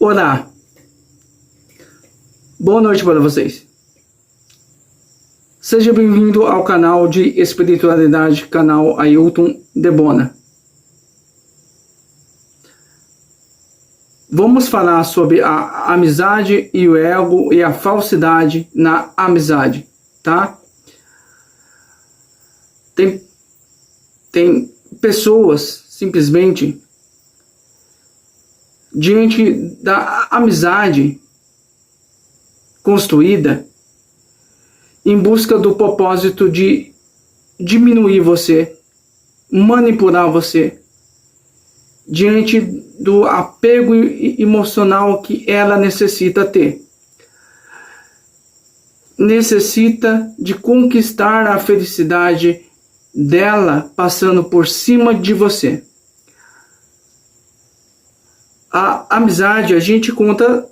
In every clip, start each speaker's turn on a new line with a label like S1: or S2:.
S1: orar. Boa noite para vocês. Seja bem-vindo ao canal de espiritualidade, canal Ailton Debona. Vamos falar sobre a amizade e o ego e a falsidade na amizade, tá? Tem pessoas, simplesmente, diante da amizade construída, em busca do propósito de diminuir você, manipular você, diante do apego emocional que ela necessita ter. Necessita de conquistar a felicidade dela passando por cima de você. A amizade a gente conta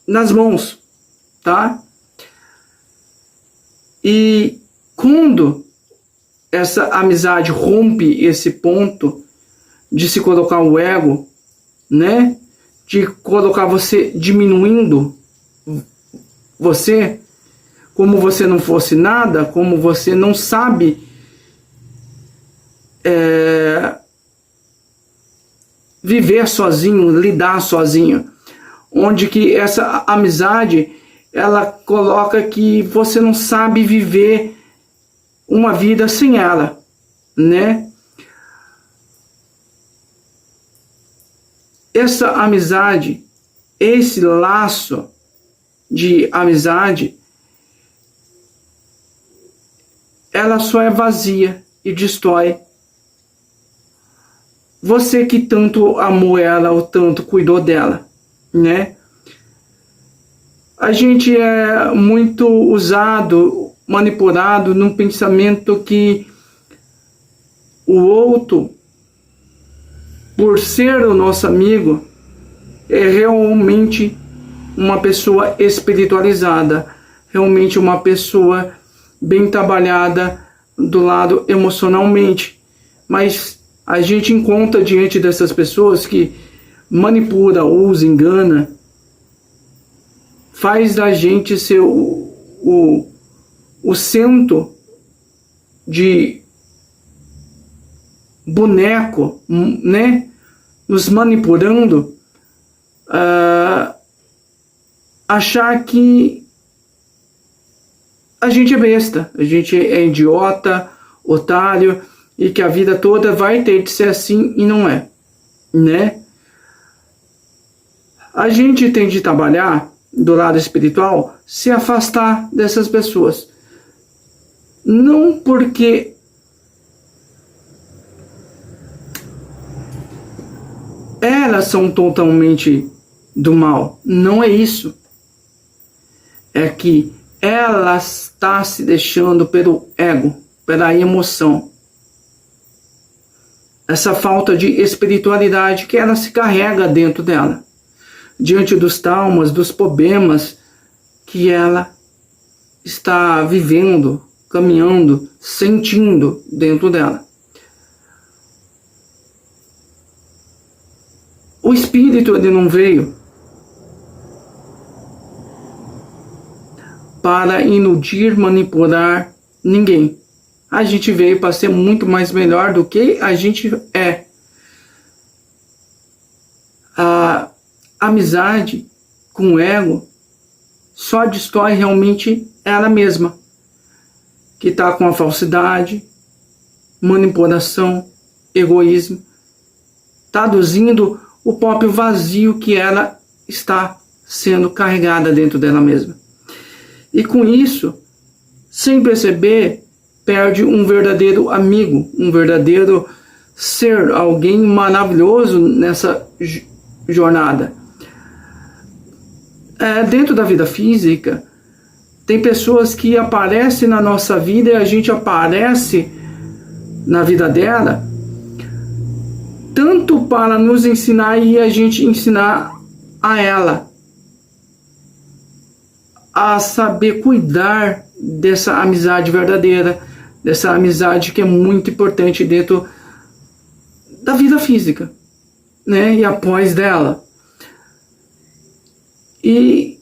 S1: nas mãos, tá? E quando essa amizade rompe esse ponto de se colocar o ego, né? De colocar você diminuindo você, como você não fosse nada, como você não sabe viver sozinho, lidar sozinho, onde que essa amizade ela coloca que você não sabe viver uma vida sem ela, né? Essa amizade, esse laço de amizade, ela só é vazia e destrói. Você que tanto amou ela ou tanto cuidou dela, né? A gente é muito usado, manipulado num pensamento que o outro, por ser o nosso amigo, é realmente uma pessoa espiritualizada, realmente uma pessoa bem trabalhada do lado emocionalmente. Mas a gente encontra diante dessas pessoas que manipula, usa, engana, faz da gente ser o centro de boneco, né? Nos manipulando, achar que a gente é besta, a gente é idiota, otário, e que a vida toda vai ter de ser assim, e não é, né? A gente tem de trabalhar do lado espiritual, se afastar dessas pessoas. Não porque elas são totalmente do mal. Não é isso. É que ela está se deixando pelo ego, pela emoção. Essa falta de espiritualidade que ela se carrega dentro dela. Diante dos traumas, dos problemas que ela está vivendo, caminhando, sentindo dentro dela. O espírito ele não veio para iludir, manipular ninguém. A gente veio para ser muito mais melhor do que a gente é. A amizade com o ego só destrói realmente ela mesma, que está com a falsidade, manipulação, egoísmo, traduzindo o próprio vazio que ela está sendo carregada dentro dela mesma. E com isso, sem perceber, perde um verdadeiro amigo, um verdadeiro ser, alguém maravilhoso nessa jornada. Dentro da vida física, tem pessoas que aparecem na nossa vida e a gente aparece na vida dela, tanto para nos ensinar e a gente ensinar a ela a saber cuidar dessa amizade verdadeira, dessa amizade que é muito importante dentro da vida física, né? E após dela. E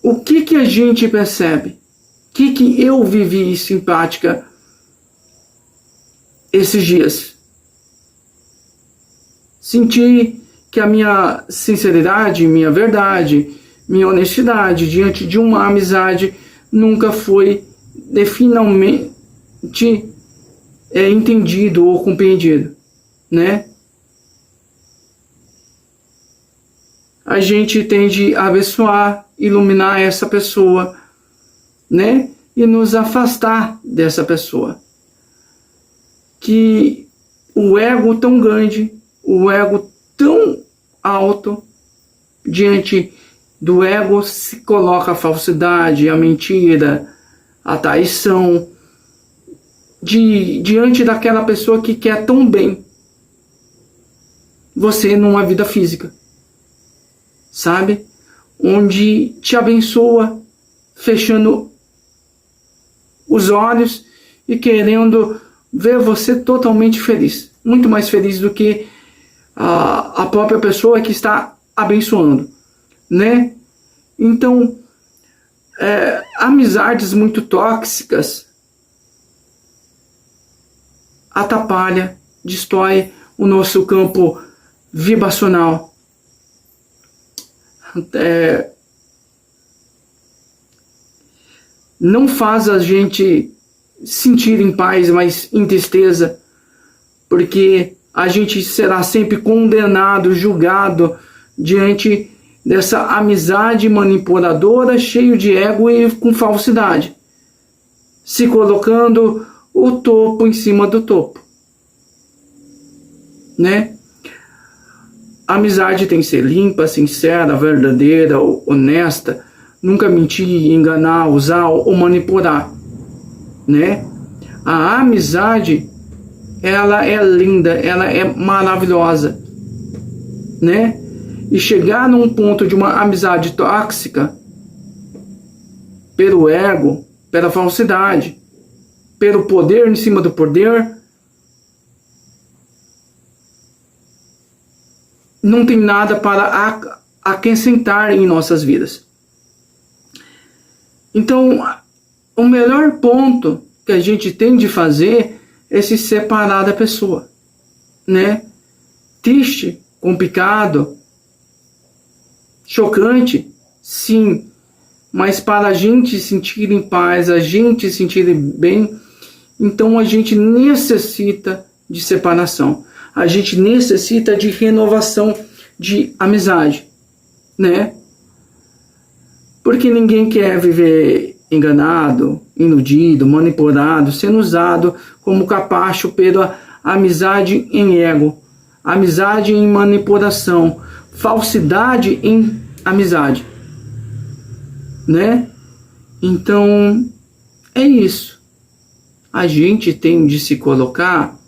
S1: o que a gente percebe? O que eu vivi simpática esses dias? Senti que a minha sinceridade, minha verdade, minha honestidade diante de uma amizade nunca foi finalmente entendido ou compreendido, né? A gente tende a abençoar, iluminar essa pessoa, né? E nos afastar dessa pessoa. Que o ego tão grande, o ego tão alto, diante do ego se coloca a falsidade, a mentira, a traição, diante daquela pessoa que quer tão bem você numa vida física, sabe? Onde te abençoa, fechando os olhos e querendo ver você totalmente feliz, muito mais feliz do que a própria pessoa que está abençoando, né? Então, amizades muito tóxicas atrapalha, destrói o nosso campo vibracional. Não faz a gente sentir em paz, mas em tristeza, porque a gente será sempre condenado, julgado diante dessa amizade manipuladora, cheio de ego e com falsidade, se colocando o topo em cima do topo, né? A amizade tem que ser limpa, sincera, verdadeira, honesta, nunca mentir, enganar, usar ou manipular, né? A amizade, ela é linda, ela é maravilhosa, né? E chegar num ponto de uma amizade tóxica, pelo ego, pela falsidade, pelo poder em cima do poder, não tem nada para acrescentar em nossas vidas. Então, o melhor ponto que a gente tem de fazer é se separar da pessoa, né? Triste, complicado, chocante, sim, mas para a gente sentir em paz, a gente sentir bem, então a gente necessita de separação, a gente necessita de renovação de amizade, né? Porque ninguém quer viver enganado, iludido, manipulado, sendo usado como capacho pela amizade em ego, amizade em manipulação, falsidade em amizade, né? Então, é isso. A gente tem de se colocar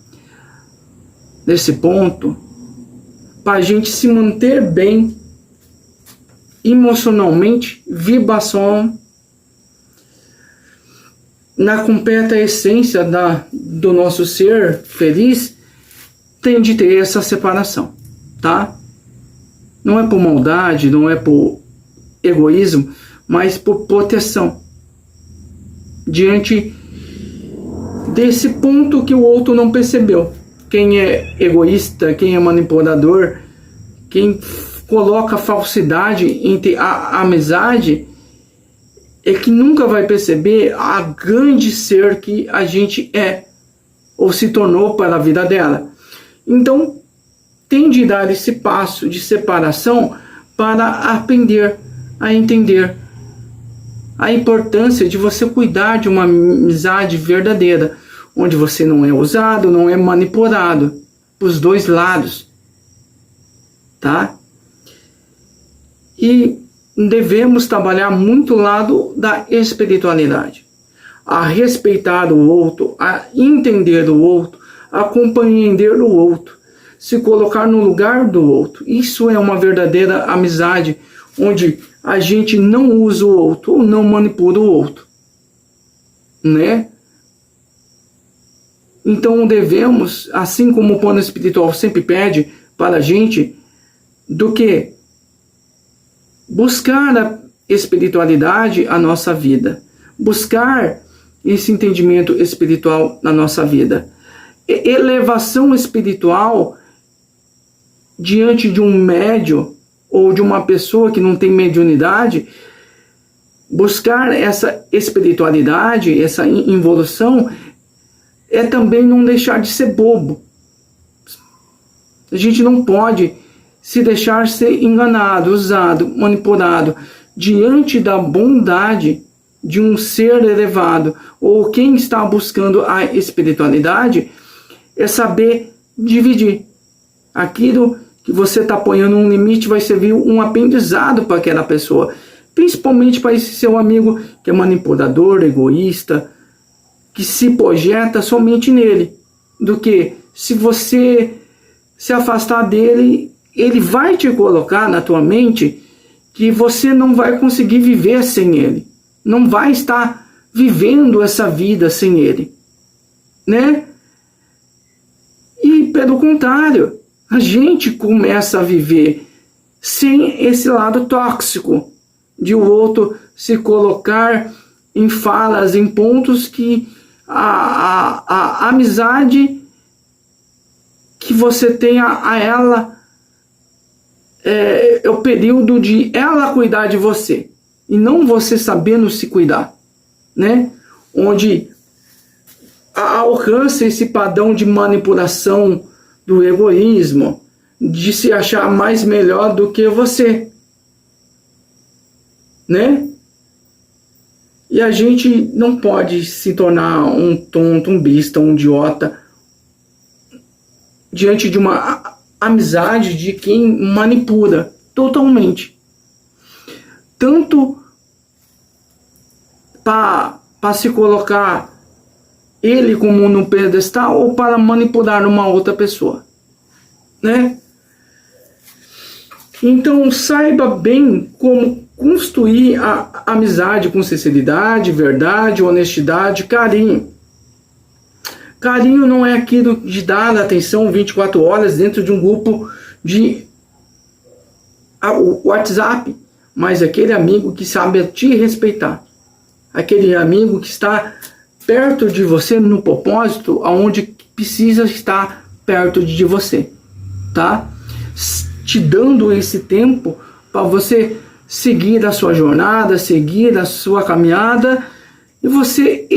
S1: nesse ponto para a gente se manter bem emocionalmente, vibração, na completa essência do nosso ser feliz, tem de ter essa separação, tá? Não é por maldade, não é por egoísmo, mas por proteção. Diante desse ponto que o outro não percebeu. Quem é egoísta, quem é manipulador, quem coloca falsidade entre a amizade, é que nunca vai perceber a grande ser que a gente é, ou se tornou para a vida dela. Então, tem de dar esse passo de separação para aprender a entender a importância de você cuidar de uma amizade verdadeira, onde você não é usado, não é manipulado, os dois lados, tá? E devemos trabalhar muito o lado da espiritualidade, a respeitar o outro, a entender o outro, a compreender o outro, se colocar no lugar do outro. Isso é uma verdadeira amizade, onde a gente não usa o outro ou não manipula o outro, né? Então devemos, assim como o plano espiritual sempre pede para a gente, do que? buscar a espiritualidade à nossa vida, buscar esse entendimento espiritual na nossa vida. Elevação espiritual diante de um médium ou de uma pessoa que não tem mediunidade, buscar essa espiritualidade, essa evolução, é também não deixar de ser bobo. A gente não pode se deixar ser enganado, usado, manipulado diante da bondade de um ser elevado, ou quem está buscando a espiritualidade, é saber dividir. Aquilo que você está apoiando um limite vai servir um aprendizado para aquela pessoa, principalmente para esse seu amigo que é manipulador, egoísta, que se projeta somente nele, do que se você se afastar dele, ele vai te colocar na tua mente que você não vai conseguir viver sem ele, não vai estar vivendo essa vida sem ele, né? E pelo contrário, a gente começa a viver sem esse lado tóxico de o outro se colocar em falas, em pontos que a amizade que você tem a ela é o período de ela cuidar de você e não você sabendo se cuidar, né? Onde alcança esse padrão de manipulação do egoísmo, de se achar mais melhor do que você, né? E a gente não pode se tornar um tonto, um besta, um idiota diante de uma amizade de quem manipula totalmente. Tanto para se colocar ele como no pedestal ou para manipular uma outra pessoa, né? Então saiba bem como construir a amizade com sinceridade, verdade, honestidade, carinho. Carinho não é aquilo de dar atenção 24 horas dentro de um grupo de WhatsApp, mas aquele amigo que sabe te respeitar. Aquele amigo que está perto de você no propósito, aonde precisa estar perto de você, tá? Te dando esse tempo para você seguir a sua jornada, seguir a sua caminhada e você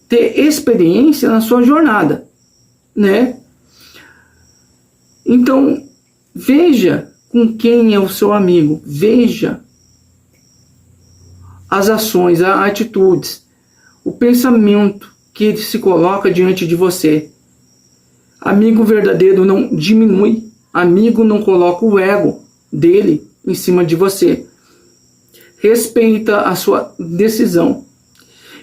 S1: ter experiência na sua jornada, né? Então, veja com quem é o seu amigo, veja as ações, as atitudes, o pensamento que ele se coloca diante de você. Amigo verdadeiro não diminui, amigo não coloca o ego dele em cima de você. Respeita a sua decisão.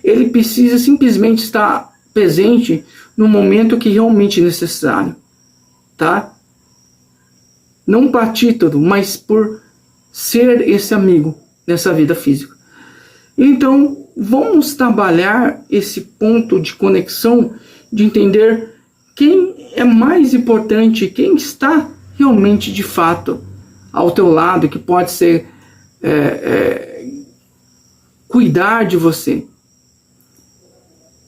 S1: Ele precisa simplesmente estar presente no momento que realmente é necessário, tá? Não por título, mas por ser esse amigo nessa vida física. Então, vamos trabalhar esse ponto de conexão, de entender quem é mais importante, quem está realmente de fato ao teu lado, que pode ser cuidar de você,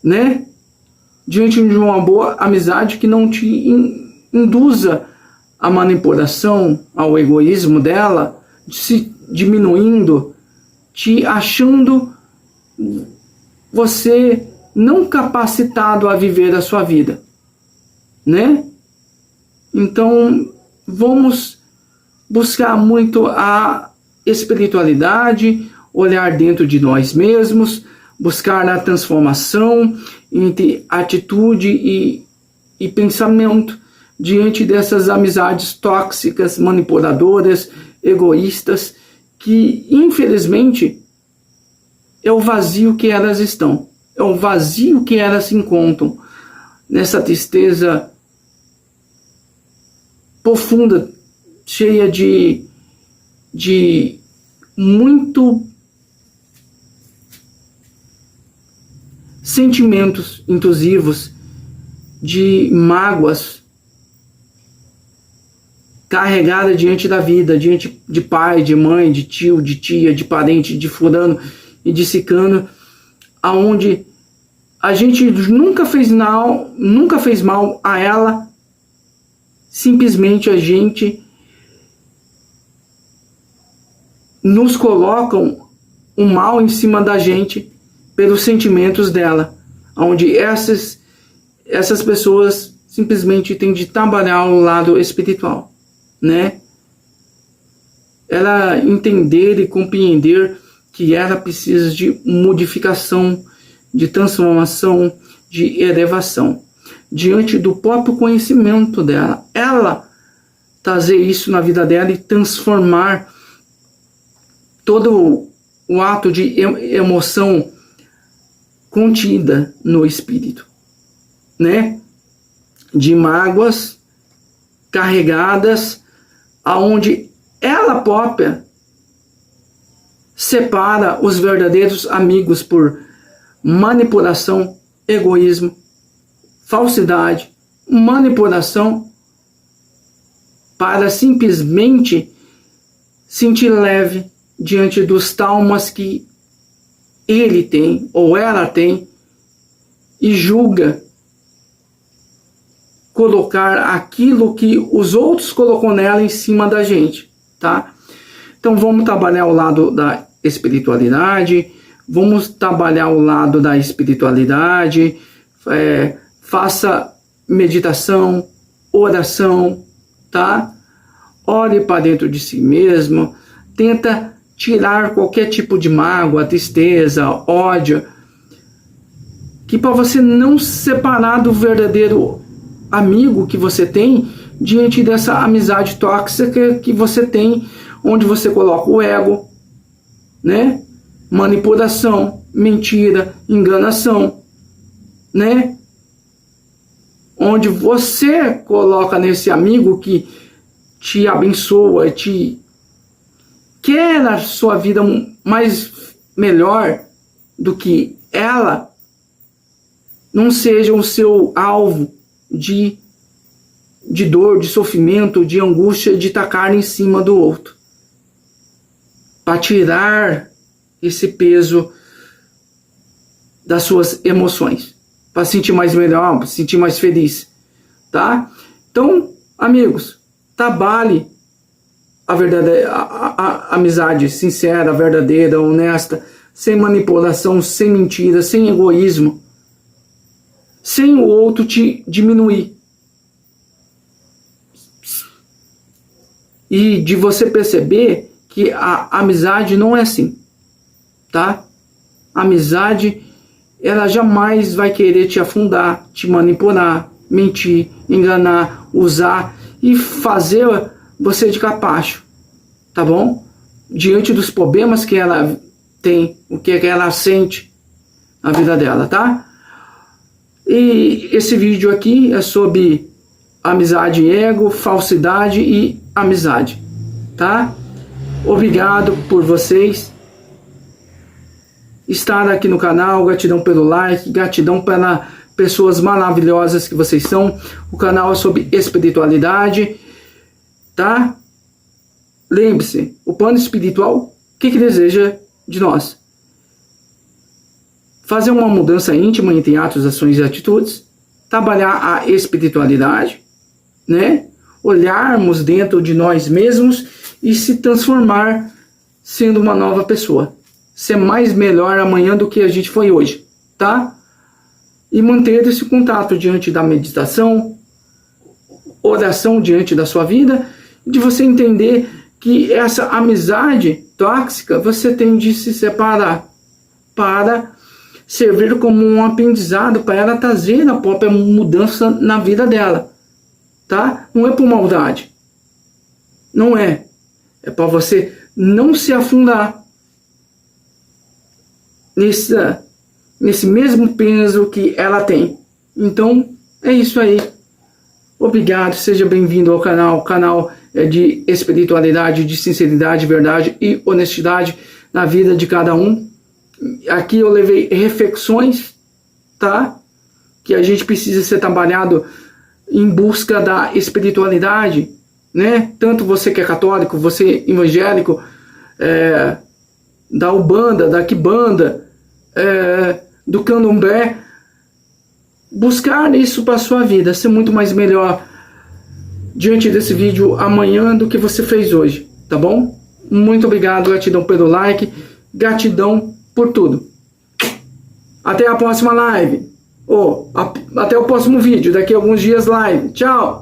S1: né? Diante de uma boa amizade que não te induza à manipulação, ao egoísmo dela, se diminuindo, te achando você não capacitado a viver a sua vida, né? Então, vamos buscar muito a espiritualidade, olhar dentro de nós mesmos, buscar a transformação entre atitude e pensamento diante dessas amizades tóxicas, manipuladoras, egoístas, que infelizmente é o vazio que elas estão, é o vazio que elas se encontram nessa tristeza profunda, cheia de muito sentimentos intrusivos, de mágoas, carregada diante da vida, diante de pai, de mãe, de tio, de tia, de parente, de fulano e de ciclano, aonde a gente nunca fez mal a ela, simplesmente a gente nos colocam o mal em cima da gente pelos sentimentos dela, onde essas pessoas simplesmente têm de trabalhar o lado espiritual, né? Ela entender e compreender que ela precisa de modificação, de transformação, de elevação, diante do próprio conhecimento dela. Ela trazer isso na vida dela e transformar todo o ato de emoção contida no espírito, né? De mágoas carregadas, aonde ela própria separa os verdadeiros amigos por manipulação, egoísmo, falsidade, manipulação, para simplesmente sentir leve diante dos traumas que ele tem ou ela tem e julga colocar aquilo que os outros colocou nela em cima da gente, tá? Então vamos trabalhar o lado da espiritualidade, faça meditação, oração, tá? Ore para dentro de si mesmo, tenta tirar qualquer tipo de mágoa, tristeza, ódio, que para você não separar do verdadeiro amigo que você tem diante dessa amizade tóxica que você tem, onde você coloca o ego, né? Manipulação, mentira, enganação, né? Onde você coloca nesse amigo que te abençoa, te quer a sua vida mais melhor do que ela, não seja o seu alvo de dor, de sofrimento, de angústia, de tacar em cima do outro, para tirar esse peso das suas emoções, para sentir mais melhor, para sentir mais feliz, tá? Então, amigos, trabalhe a verdadeira a amizade sincera, verdadeira, honesta, sem manipulação, sem mentira, sem egoísmo, sem o outro te diminuir. E de você perceber que a amizade não é assim, tá? A amizade, ela jamais vai querer te afundar, te manipular, mentir, enganar, usar e fazer você de capacho, tá bom? Diante dos problemas que ela tem, o que ela sente na vida dela, tá? E esse vídeo aqui é sobre amizade, ego, falsidade e amizade, tá? Obrigado por vocês estar aqui no canal, gratidão pelo like, gratidão pelas pessoas maravilhosas que vocês são. O canal é sobre espiritualidade, tá? Lembre-se, o plano espiritual, o que deseja de nós? Fazer uma mudança íntima entre atos, ações e atitudes, trabalhar a espiritualidade, né? Olharmos dentro de nós mesmos e se transformar sendo uma nova pessoa. Ser mais melhor amanhã do que a gente foi hoje, tá? E manter esse contato diante da meditação, oração diante da sua vida, de você entender que essa amizade tóxica você tem de se separar para servir como um aprendizado para ela trazer a própria mudança na vida dela, tá? Não é por maldade, não é. É para você não se afundar nesse mesmo peso que ela tem. Então, é isso aí. Obrigado, seja bem-vindo ao canal. O canal é de espiritualidade, de sinceridade, verdade e honestidade na vida de cada um. Aqui eu levei reflexões, tá? Que a gente precisa ser trabalhado em busca da espiritualidade, né? Tanto você que é católico, você evangélico, da Umbanda, da Quimbanda, do Candomblé, buscar isso para sua vida, ser muito mais melhor diante desse vídeo amanhã do que você fez hoje, tá bom? Muito obrigado, gratidão pelo like, gratidão por tudo. Até a próxima live, até o próximo vídeo, daqui a alguns dias live. Tchau!